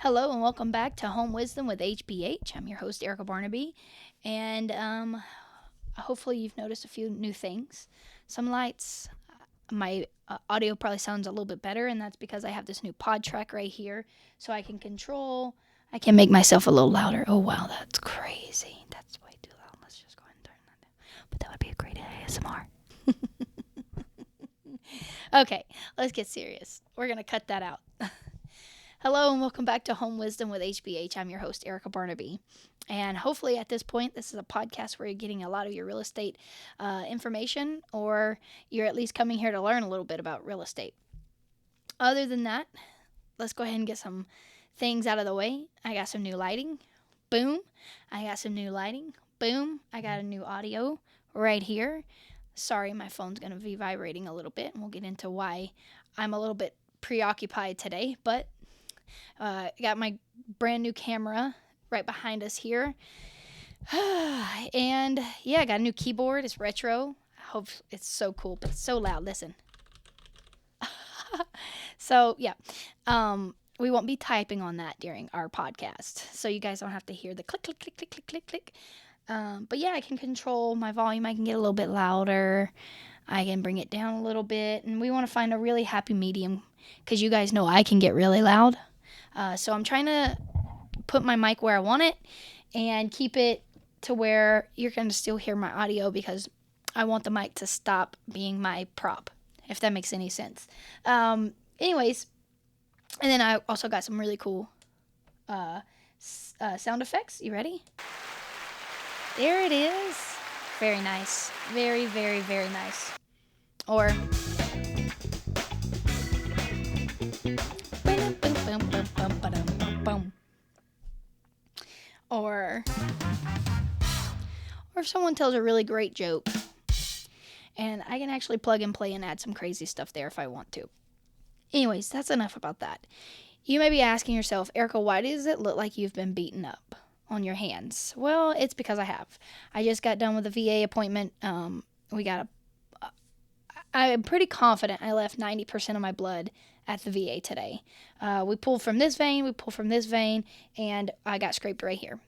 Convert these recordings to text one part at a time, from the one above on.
Hello and welcome back to Home Wisdom with HBH. I'm your host, Erica Barnaby, and hopefully you've noticed a few new things. Some lights, my audio probably sounds a little bit better, and that's because I have this new pod track right here, so I can make myself a little louder. Oh wow, that's crazy. That's way too loud. Let's just go ahead and turn that down. But that would be a great ASMR. Okay, let's get serious. We're going to cut that out. Hello and welcome back to Home Wisdom with HBH. I'm your host, Erica Barnaby. And hopefully at this point, this is a podcast where you're getting a lot of your real estate information, or you're at least coming here to learn a little bit about real estate. Other than that, let's go ahead and get some things out of the way. I got some new lighting. Boom. I got some new lighting. Boom. I got a new audio right here. Sorry, my phone's going to be vibrating a little bit, and we'll get into why I'm a little bit preoccupied today, but got my brand new camera right behind us here. And yeah, I got a new keyboard. It's retro. I hope it's so cool, but it's so loud. Listen. So yeah, we won't be typing on that during our podcast, so you guys don't have to hear the click, click, click, click, click, click, click. But yeah, I can control my volume. I can get a little bit louder. I can bring it down a little bit, and we want to find a really happy medium because you guys know I can get really loud. So I'm trying to put my mic where I want it and keep it to where you're going to still hear my audio because I want the mic to stop being my prop, if that makes any sense. Anyways, and then I also got some really cool sound effects. You ready? There it is. Very nice. Very, very, very nice. Or or if someone tells a really great joke, and I can actually plug and play and add some crazy stuff there if I want to. Anyways, that's enough about that. You may be asking yourself, Erica, why does it look like you've been beaten up on your hands? Well, it's because I have. I just got done with a VA appointment. I'm pretty confident I left 90% of my blood at the VA today. We pulled from this vein, and I got scraped right here.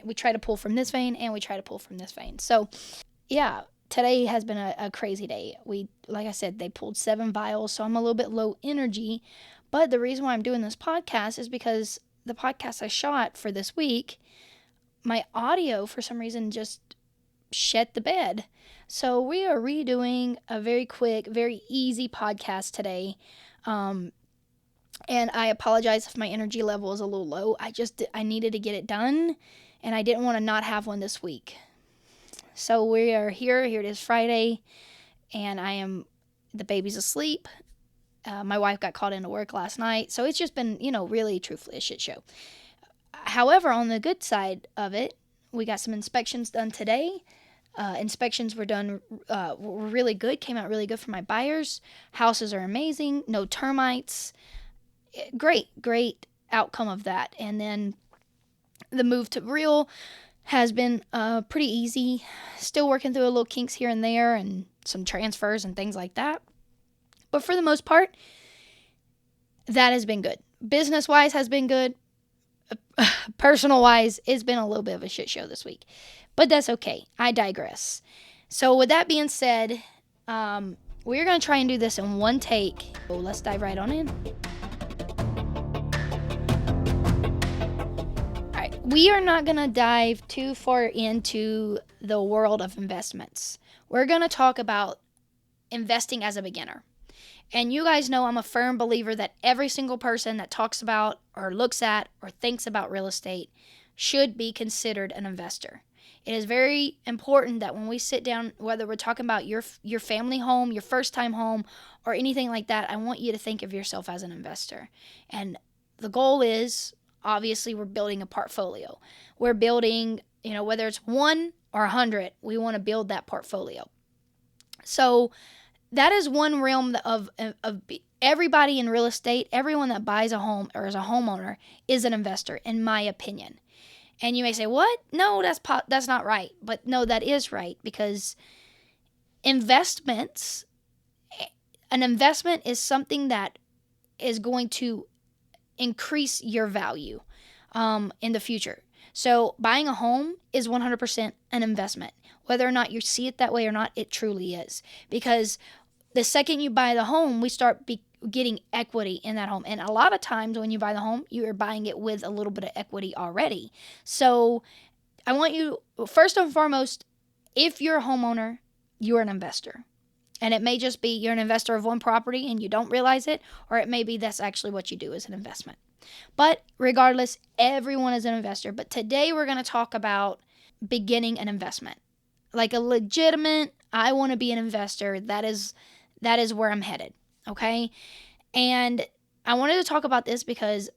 We try to pull from this vein, and we try to pull from this vein. So, yeah, today has been a crazy day. Like I said, they pulled 7 vials, so I'm a little bit low energy. But the reason why I'm doing this podcast is because the podcast I shot for this week, my audio for some reason just shit the bed. So we are redoing a very quick, very easy podcast today. And I apologize if my energy level is a little low. I needed to get it done, and I didn't want to not have one this week. So we are here. Here it is Friday, and the baby's asleep. My wife got called into work last night. So it's just been, really truthfully a shit show. However, on the good side of it, we got some inspections done today. Inspections were done, were really good, came out really good for my buyers. Houses are amazing, no termites. Great outcome of that. And then the move to real has been pretty easy. Still working through a little kinks here and there and some transfers and things like that. But for the most part, that has been good. Business-wise has been good. Personal-wise, it's been a little bit of a shit show this week. But that's okay. I digress. So with that being said, we're going to try and do this in one take. So let's dive right on in. All right. We are not going to dive too far into the world of investments. We're going to talk about investing as a beginner. And you guys know I'm a firm believer that every single person that talks about or looks at or thinks about real estate should be considered an investor. It is very important that when we sit down, whether we're talking about your family home, your first time home, or anything like that, I want you to think of yourself as an investor. And the goal is, obviously, we're building a portfolio. We're building, whether it's 1 or 100, we want to build that portfolio. So that is one realm of everybody in real estate. Everyone that buys a home or is a homeowner is an investor, in my opinion. And you may say, what? No, that's not right. But no, that is right, because an investment is something that is going to increase your value in the future. So buying a home is 100% an investment. Whether or not you see it that way or not, it truly is. Because the second you buy the home, we start getting equity in that home. And a lot of times when you buy the home, you are buying it with a little bit of equity already. So I want you, first and foremost, if you're a homeowner, you're an investor. And it may just be you're an investor of one property and you don't realize it, or it may be that's actually what you do as an investment. But regardless, everyone is an investor. But today we're going to talk about beginning an investment. Like a legitimate, I want to be an investor. That is where I'm headed. Okay? And I wanted to talk about this because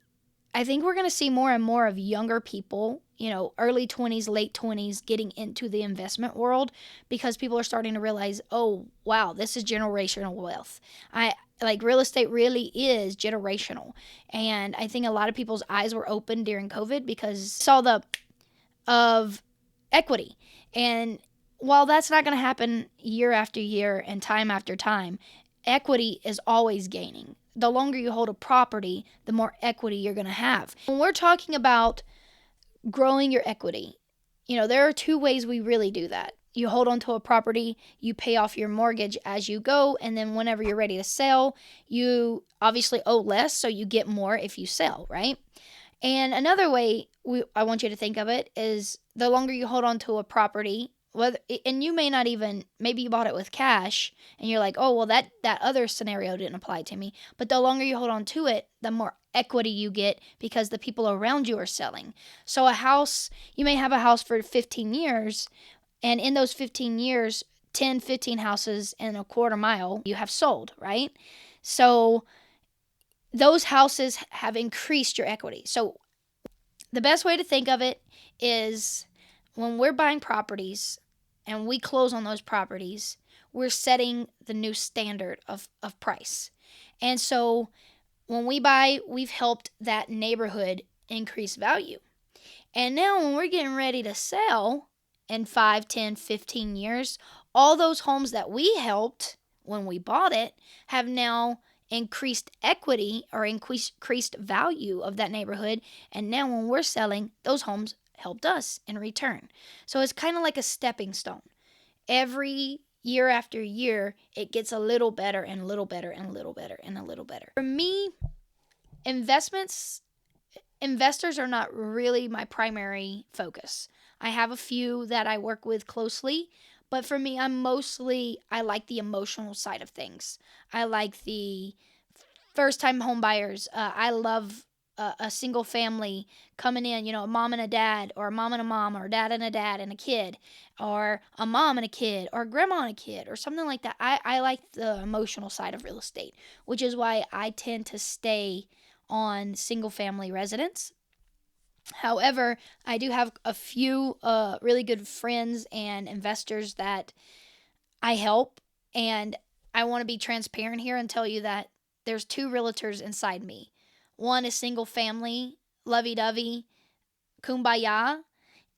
I think we're going to see more and more of younger people, early 20s, late 20s, getting into the investment world because people are starting to realize, oh, wow, this is generational wealth. Like real estate really is generational. And I think a lot of people's eyes were open during COVID because saw the of equity. And while that's not going to happen year after year and time after time, equity is always gaining. The longer you hold a property, the more equity you're going to have. When we're talking about growing your equity, there are two ways we really do that. You hold on to a property, you pay off your mortgage as you go, and then whenever you're ready to sell, you obviously owe less, so you get more if you sell, right? And another way I want you to think of it is the longer you hold on to a property, and you may not even, maybe you bought it with cash and you're like, oh, well, that other scenario didn't apply to me. But the longer you hold on to it, the more equity you get because the people around you are selling. So a house, you may have a house for 15 years, and in those 15 years, 10, 15 houses in a quarter mile you have sold, right? So those houses have increased your equity. So the best way to think of it is when we're buying properties and we close on those properties, we're setting the new standard of price. And so when we buy, we've helped that neighborhood increase value. And now when we're getting ready to sell in 5, 10, 15 years, all those homes that we helped when we bought it have now increased equity or increased value of that neighborhood. And now when we're selling, those homes helped us in return. So it's kind of like a stepping stone. Every year after year, it gets a little better and a little better and a little better and a little better. For me, investors are not really my primary focus. I have a few that I work with closely, but for me, I like the emotional side of things. I like the first-time home buyers. I love a single family coming in, a mom and a dad, or a mom and a mom, or a dad and a kid, or a mom and a kid, or a grandma and a kid, or something like that. I like the emotional side of real estate, which is why I tend to stay on single family residence. However, I do have a few really good friends and investors that I help, and I want to be transparent here and tell you that there's two realtors inside me. One is single family, lovey-dovey, kumbaya,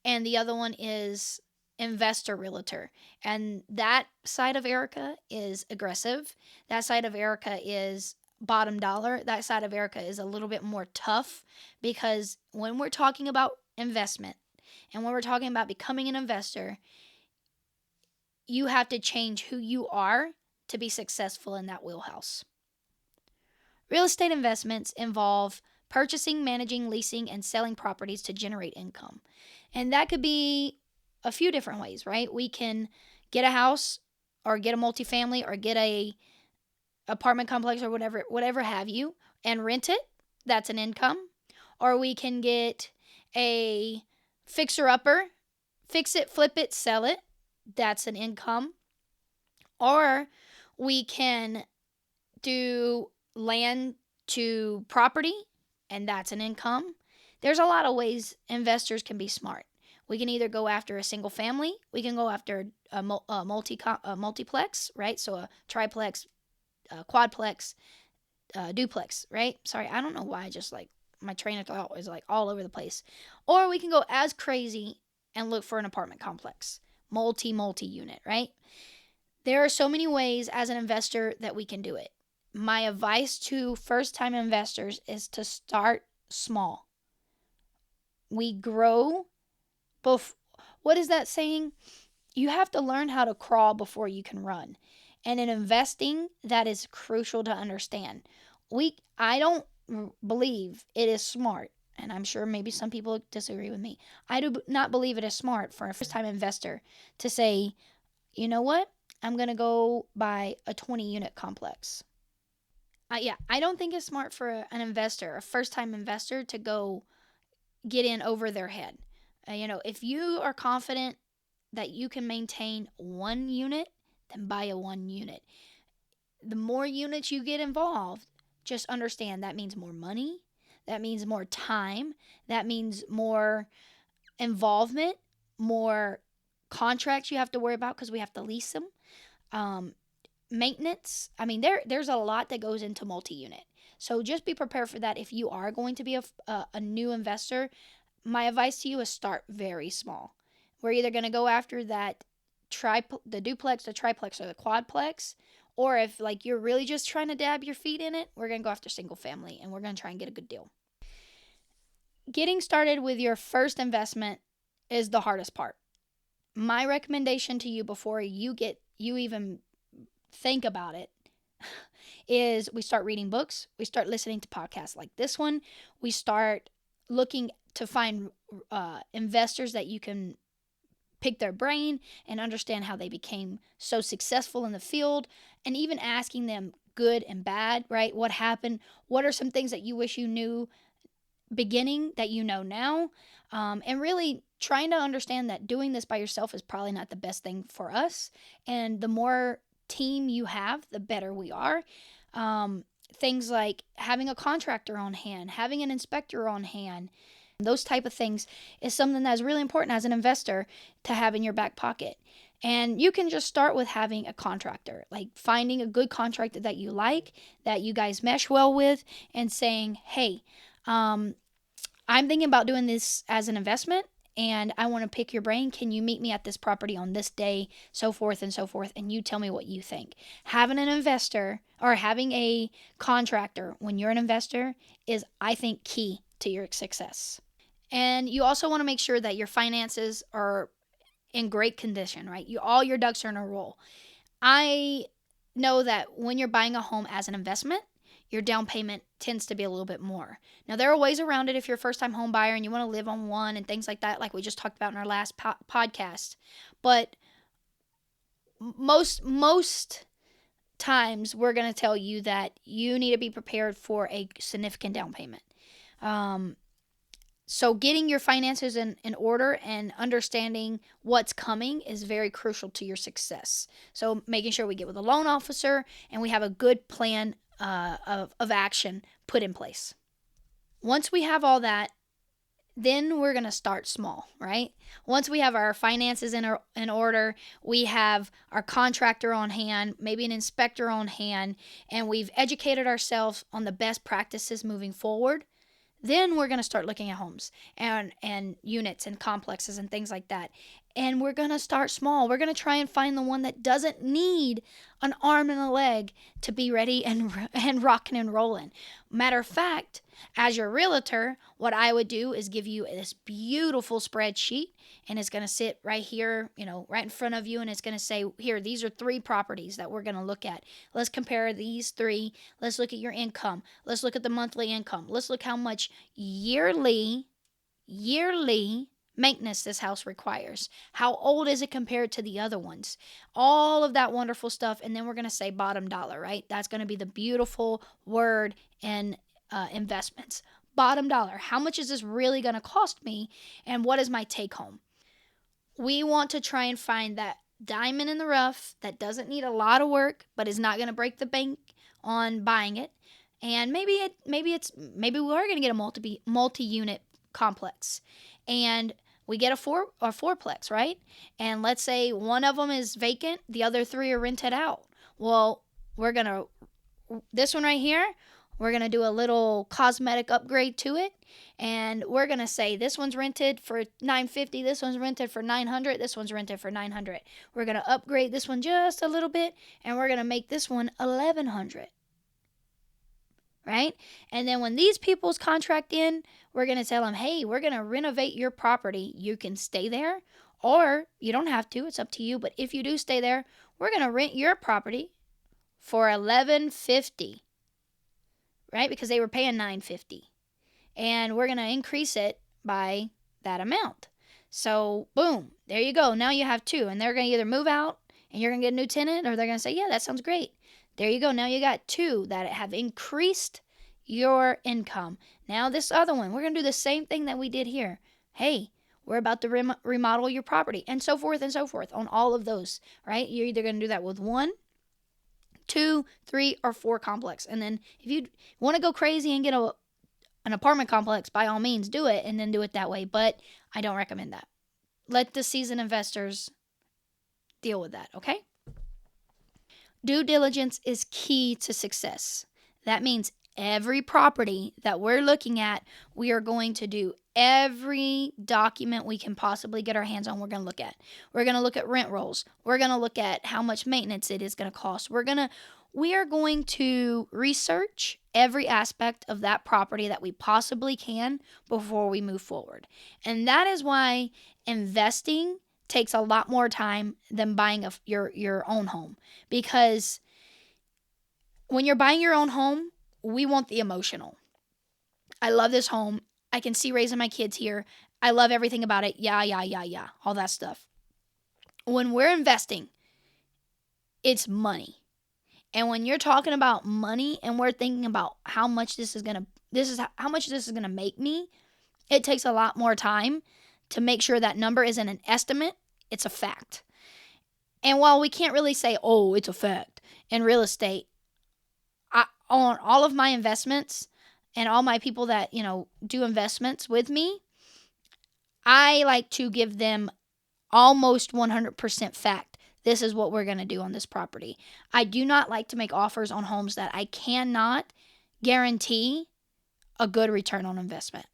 and the other one is investor realtor. And that side of Erica is aggressive. That side of Erica is bottom dollar. That side of Erica is a little bit more tough because when we're talking about investment and when we're talking about becoming an investor, you have to change who you are to be successful in that wheelhouse. Real estate investments involve purchasing, managing, leasing, and selling properties to generate income. And that could be a few different ways, right? We can get a house or get a multifamily or get a apartment complex or whatever have you and rent it. That's an income. Or we can get a fixer-upper, fix it, flip it, sell it. That's an income. Or we can do land to property, and that's an income. There's a lot of ways investors can be smart. We can either go after a single family, we can go after a multiplex, right? So a triplex, a quadplex, duplex, right? Sorry, I don't know why I just my train of thought is all over the place. Or we can go as crazy and look for an apartment complex, multi-unit, right? There are so many ways as an investor that we can do it. my advice to first-time investors is to start small. We grow. What is that saying? You have to learn how to crawl before you can run. And in investing, that is crucial to understand. I don't believe it is smart, and I'm sure maybe some people disagree with me. I do not believe it is smart for a first-time investor to say, you know what? I'm going to go buy a 20 unit complex. Yeah, I don't think it's smart for an investor, a first-time investor, to go get in over their head. If you are confident that you can maintain 1 unit, then buy a 1 unit. The more units you get involved, just understand that means more money, that means more time, that means more involvement, more contracts you have to worry about because we have to lease them. Maintenance. I mean, there's a lot that goes into multi-unit. So just be prepared for that if you are going to be a new investor. My advice to you is start very small. We're either going to go after the duplex, the triplex, or the quadplex, or if like you're really just trying to dab your feet in it, we're going to go after single family and we're going to try and get a good deal. Getting started with your first investment is the hardest part. My recommendation to you before you even think about it is we start reading books, we start listening to podcasts like this one, we start looking to find investors that you can pick their brain and understand how they became so successful in the field, and even asking them good and bad, right? What happened? What are some things that you wish you knew beginning that you know now? And really trying to understand that doing this by yourself is probably not the best thing for us. And the more team you have, the better we are. Things like having a contractor on hand, having an inspector on hand, those type of things is something that's really important as an investor to have in your back pocket. And you can just start with having a contractor, like finding a good contractor that you like, that you guys mesh well with, and saying, hey, I'm thinking about doing this as an investment and I want to pick your brain. Can you meet me at this property on this day, so forth and so forth, and you tell me what you think. Having an investor or having a contractor when you're an investor is, I think, key to your success. And you also want to make sure that your finances are in great condition, right? All your ducks are in a row. I know that when you're buying a home as an investment, your down payment tends to be a little bit more. Now, there are ways around it if you're a first-time home buyer and you want to live on one and things like that, like we just talked about in our last podcast. But most times, we're going to tell you that you need to be prepared for a significant down payment. So getting your finances in order and understanding what's coming is very crucial to your success. So making sure we get with a loan officer and we have a good plan of action put in place. Once we have all that, then we're going to start small, right? Once we have our finances in order, we have our contractor on hand, maybe an inspector on hand, and we've educated ourselves on the best practices moving forward, then we're going to start looking at homes and units and complexes and things like that. And we're going to start small. We're going to try and find the one that doesn't need an arm and a leg to be ready and rocking and rolling. Matter of fact, as your realtor, what I would do is give you this beautiful spreadsheet, and it's going to sit right here, right in front of you, and it's going to say, here, these are 3 properties that we're going to look at. Let's compare these 3. Let's look at your income. Let's look at the monthly income. Let's look how much yearly maintenance this house requires. How old is it compared to the other ones? All of that wonderful stuff. And then we're going to say bottom dollar, right? That's going to be the beautiful word in investments. Bottom dollar. How much is this really going to cost me? And what is my take home? We want to try and find that diamond in the rough that doesn't need a lot of work, but is not going to break the bank on buying it. And maybe we are going to get a multi-unit complex. And we get a fourplex, right? And let's say one of them is vacant, the other 3 are rented out. Well, this one right here, we're going to do a little cosmetic upgrade to it. And we're going to say this one's rented for $950, this one's rented for $900, this one's rented for $900. We're going to upgrade this one just a little bit, and we're going to make this one $1,100. right? And then when these people's contract in, we're going to tell them, hey, we're going to renovate your property. You can stay there, or you don't have to. It's up to you. But if you do stay there, we're going to rent your property for $11.50, right? Because they were paying $9.50, and we're going to increase it by that amount. So boom, there you go. Now you have two, and they're going to either move out and you're going to get a new tenant, or they're going to say, yeah, that sounds great. There you go. Now you got two that have increased your income. Now this other one, we're going to do the same thing that we did here. Hey, we're about to remodel your property, and so forth on all of those, right? You're either going to do that with 1, 2, 3, or 4 complex. And then if you want to go crazy and get an apartment complex, by all means do it, and then do it that way. But I don't recommend that. Let the seasoned investors deal with that, okay? Due diligence is key to success. That means every property that we're looking at, we are going to do every document we can possibly get our hands on. We're going to look at. We're going to look at rent rolls. We're going to look at how much maintenance it is going to cost. We are going to research every aspect of that property that we possibly can before we move forward. And that is why investing takes a lot more time than buying your own home. Because when you're buying your own home, we want the emotional. I love this home. I can see raising my kids here. I love everything about it. Yeah. All that stuff. When we're investing, it's money. And when you're talking about money and we're thinking about how much this is going to make me, it takes a lot more time to make sure that number isn't an estimate, it's a fact. And while we can't really say, oh, it's a fact in real estate, on all of my investments and all my people that, do investments with me, I like to give them almost 100% fact. This is what we're going to do on this property. I do not like to make offers on homes that I cannot guarantee a good return on investment.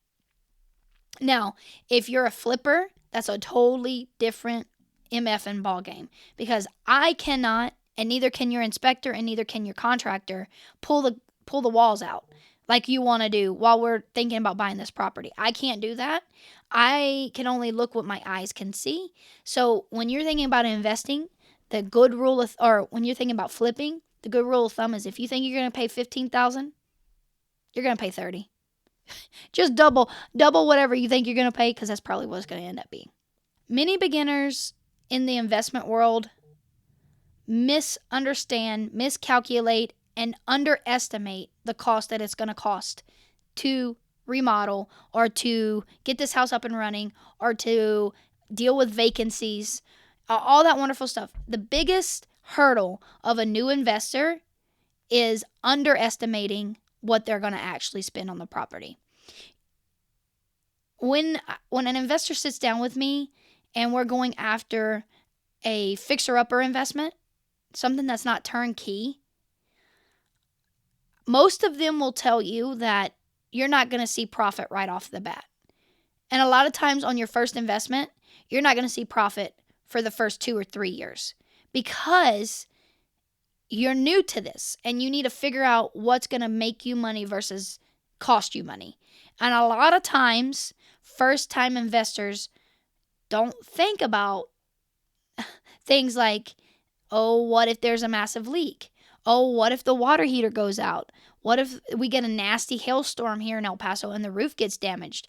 Now, if you're a flipper, that's a totally different MF and ball game, because I cannot, and neither can your inspector and neither can your contractor, pull the walls out like you want to do while we're thinking about buying this property. I can't do that. I can only look what my eyes can see. So when you're thinking about investing, when you're thinking about flipping, the good rule of thumb is if you think you're going to pay $15,000, you're going to pay $30,000. Just double whatever you think you're going to pay, because that's probably what it's going to end up being. Many beginners in the investment world misunderstand, miscalculate, and underestimate the cost that it's going to cost to remodel, or to get this house up and running, or to deal with vacancies, all that wonderful stuff. The biggest hurdle of a new investor is underestimating what they're going to actually spend on the property. When an investor sits down with me and we're going after a fixer-upper investment, something that's not turnkey, most of them will tell you that you're not going to see profit right off the bat. And a lot of times on your first investment, you're not going to see profit for the first 2 or 3 years, because you're new to this and you need to figure out what's going to make you money versus cost you money. And a lot of times, first-time investors don't think about things like, oh, what if there's a massive leak? Oh, what if the water heater goes out? What if we get a nasty hailstorm here in El Paso and the roof gets damaged?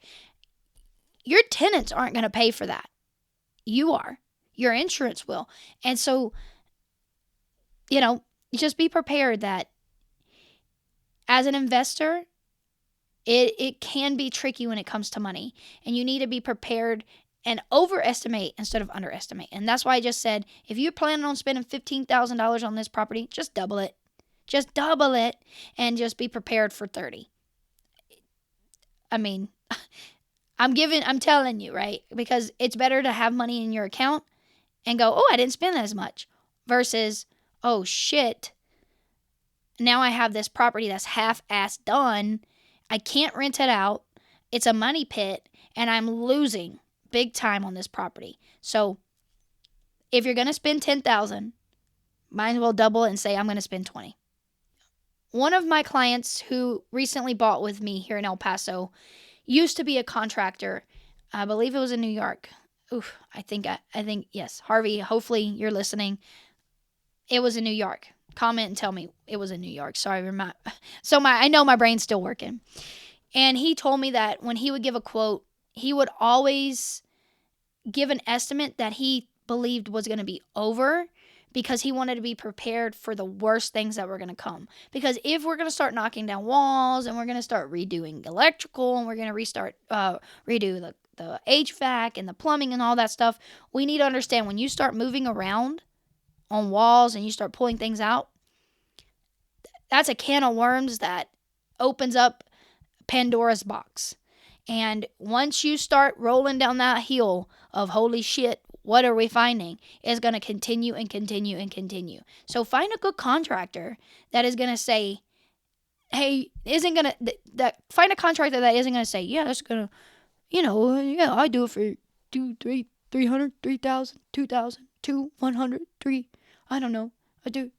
Your tenants aren't going to pay for that. You are. Your insurance will. And so, just be prepared that as an investor, it can be tricky when it comes to money. And you need to be prepared and overestimate instead of underestimate. And that's why I just said, if you're planning on spending $15,000 on this property, just double it. Just double it and just be prepared for 30. I mean, I'm telling you, right? Because it's better to have money in your account and go, oh, I didn't spend as much, versus, oh shit, now I have this property that's half-assed done. I can't rent it out. It's a money pit, and I'm losing big time on this property. So if you're going to spend $10,000, might as well double it and say I'm going to spend $20,000. One of my clients who recently bought with me here in El Paso used to be a contractor. I believe it was in New York. Oof, I think yes. Harvey, hopefully you're listening. It was in New York. Comment and tell me it was in New York. Sorry, I know my brain's still working. And he told me that when he would give a quote, he would always give an estimate that he believed was going to be over, because he wanted to be prepared for the worst things that were going to come. Because if we're going to start knocking down walls and we're going to start redoing electrical and we're going to redo the HVAC and the plumbing and all that stuff, we need to understand when you start moving around on walls and you start pulling things out, that's a can of worms that opens up Pandora's box. And once you start rolling down that hill of holy shit, what are we finding, is going to continue and continue and continue. So find a good contractor that is going to say, hey, find a contractor that isn't going to say, yeah, that's going to, yeah, I do it for 300, 3,000, 2,000, 100, 3, I don't know. I do.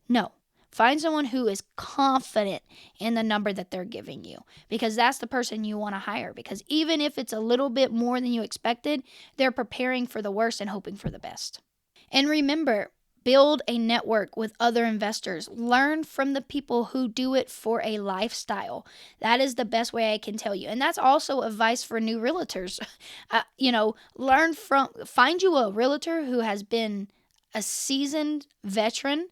No. Find someone who is confident in the number that they're giving you, because that's the person you want to hire. Because even if it's a little bit more than you expected, they're preparing for the worst and hoping for the best. And remember, build a network with other investors. Learn from the people who do it for a lifestyle. That is the best way I can tell you. And that's also advice for new realtors. Find you a realtor who has been a seasoned veteran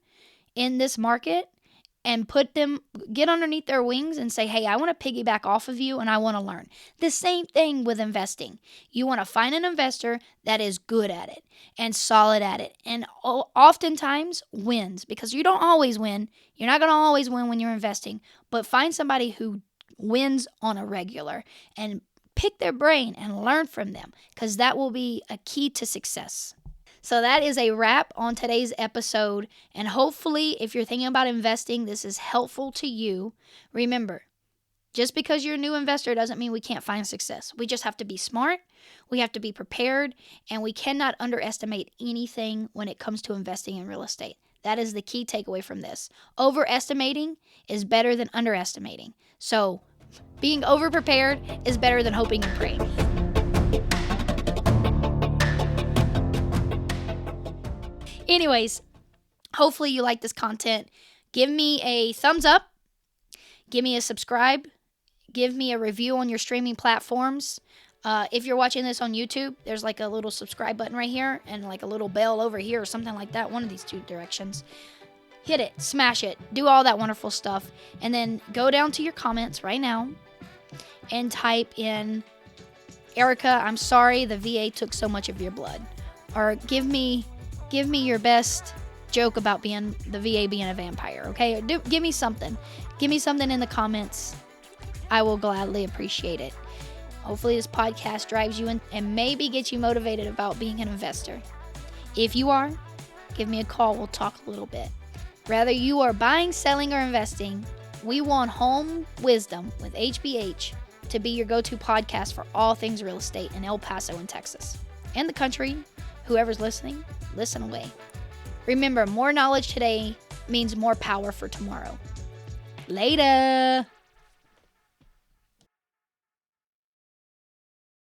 in this market, and get underneath their wings and say, hey, I want to piggyback off of you and I want to learn. The same thing with investing. You want to find an investor that is good at it and solid at it, and oftentimes wins, because you don't always win. You're not going to always win when you're investing, but find somebody who wins on a regular and pick their brain and learn from them, because that will be a key to success. So that is a wrap on today's episode, and hopefully if you're thinking about investing, this is helpful to you. Remember, just because you're a new investor doesn't mean we can't find success. We just have to be smart, we have to be prepared, and we cannot underestimate anything when it comes to investing in real estate. That is the key takeaway from this. Overestimating is better than underestimating. So being overprepared is better than hoping and praying. Anyways, hopefully you like this content. Give me a thumbs up. Give me a subscribe. Give me a review on your streaming platforms. If you're watching this on YouTube, there's like a little subscribe button right here and like a little bell over here or something like that. One of these two directions. Hit it. Smash it. Do all that wonderful stuff. And then go down to your comments right now and type in, Erica, I'm sorry the VA took so much of your blood. Or give me your best joke about the VA being a vampire, okay? Give me something. Give me something in the comments. I will gladly appreciate it. Hopefully this podcast drives you in and maybe gets you motivated about being an investor. If you are, give me a call. We'll talk a little bit. Whether you are buying, selling, or investing, we want Home Wisdom with HBH to be your go-to podcast for all things real estate in El Paso and Texas. And the country, whoever's listening, listen away. Remember, more knowledge today means more power for tomorrow. Later.